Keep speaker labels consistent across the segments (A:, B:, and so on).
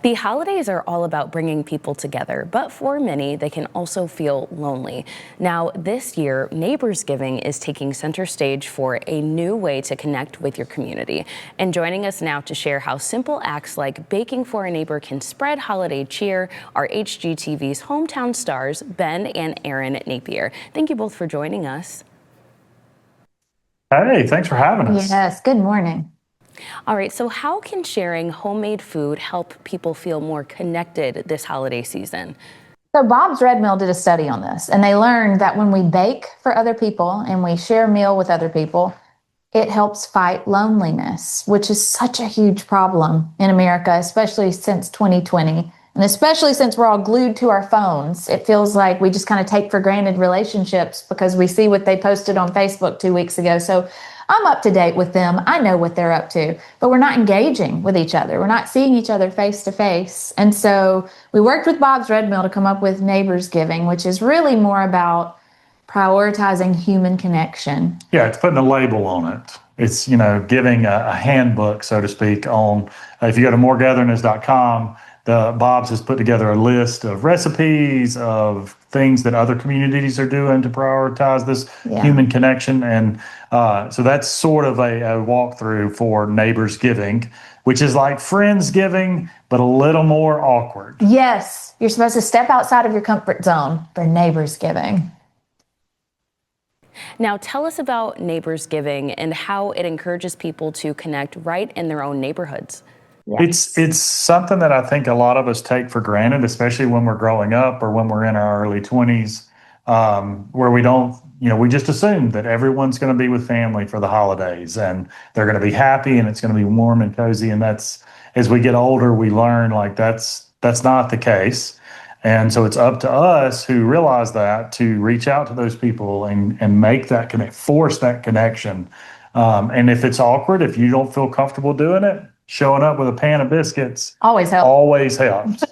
A: The holidays are all about bringing people together, but for many, they can also feel lonely. Now, this year, Neighborsgiving is taking center stage for a new way to connect with your community. And joining us now to share how simple acts like baking for a neighbor can spread holiday cheer are HGTV's hometown stars, Ben and Erin Napier. Thank you both for joining us.
B: Hey, thanks for having us.
C: Yes, good morning.
A: All right, so how can sharing homemade food help people feel more connected this holiday season?
C: So Bob's Red Mill did a study on this, and they learned that when we bake for other people and we share a meal with other people, it helps fight loneliness, which is such a huge problem in America, especially since 2020. And especially since we're all glued to our phones, it feels like we just kind of take for granted relationships because we see what they posted on Facebook 2 weeks ago. So I'm up to date with them. I know what they're up to, but we're not engaging with each other. We're not seeing each other face to face. And so we worked with Bob's Red Mill to come up with Neighborsgiving, which is really more about prioritizing human connection.
B: Yeah, it's putting a label on it. It's, giving a handbook, so to speak, on, if you go to moregatherness.com, Bob's has put together a list of recipes, of things that other communities are doing to prioritize this human connection. And so that's sort of a walkthrough for Neighborsgiving, which is like Friendsgiving, but a little more awkward.
C: Yes, you're supposed to step outside of your comfort zone for Neighborsgiving.
A: Now, tell us about Neighborsgiving and how it encourages people to connect right in their own neighborhoods.
C: Yes.
B: It's something that I think a lot of us take for granted, especially when we're growing up or when we're in our early 20s, where we don't, we just assume that everyone's going to be with family for the holidays and they're going to be happy and it's going to be warm and cozy. And that's, as we get older, we learn like that's not the case. And so it's up to us who realize that to reach out to those people and make that force that connection. And if it's awkward, if you don't feel comfortable doing it, showing up with a pan of biscuits
C: always helps.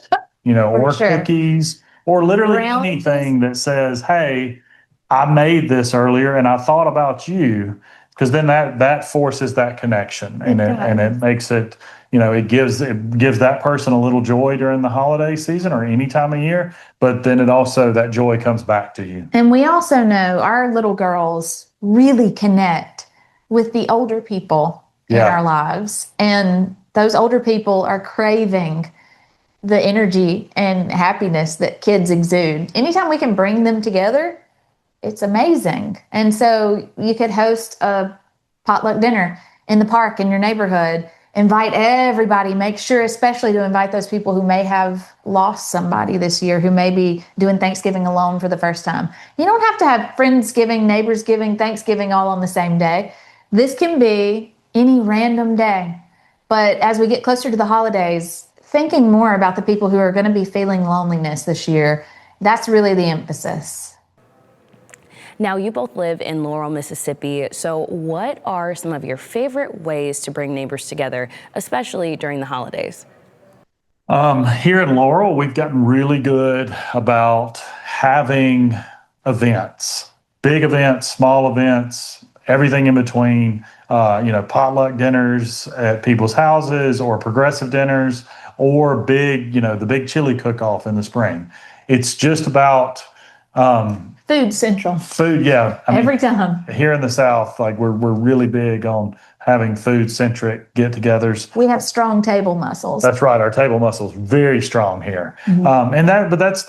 B: Or
C: sure.
B: Cookies, or literally anything that says, hey, I made this earlier and I thought about you, because then that forces that connection and it makes it, it gives that person a little joy during the holiday season or any time of year, but then that joy comes back to you.
C: And we also know our little girls really connect with the older people in our lives. And those older people are craving the energy and happiness that kids exude. Anytime we can bring them together, it's amazing. And so you could host a potluck dinner in the park in your neighborhood, invite everybody, make sure especially to invite those people who may have lost somebody this year, who may be doing Thanksgiving alone for the first time. You don't have to have Friendsgiving, Neighborsgiving, Thanksgiving all on the same day. This can be any random day. But as we get closer to the holidays, thinking more about the people who are going to be feeling loneliness this year, that's really the emphasis.
A: Now, you both live in Laurel, Mississippi. So what are some of your favorite ways to bring neighbors together, especially during the holidays?
B: Here in Laurel, we've gotten really good about having events, big events, small events, everything in between. Potluck dinners at people's houses or progressive dinners or the big chili cook-off in the spring. It's just about
C: Food central.
B: Food, yeah.
C: Every time.
B: Here in the South, we're really big on having food-centric get-togethers.
C: We have strong table muscles.
B: That's right. Our table muscles very strong here. Mm-hmm. But that's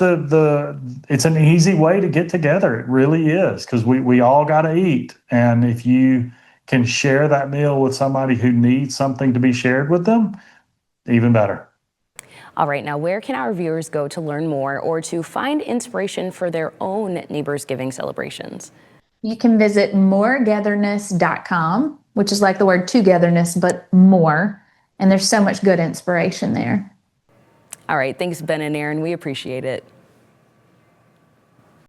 B: it's an easy way to get together. It really is, because we all got to eat. And if you can share that meal with somebody who needs something to be shared with them, even better.
A: All right, now where can our viewers go to learn more or to find inspiration for their own Neighborsgiving celebrations?
C: You can visit moregatherness.com, which is like the word togetherness, but more. And there's so much good inspiration there.
A: All right, thanks, Ben and Erin. We appreciate it.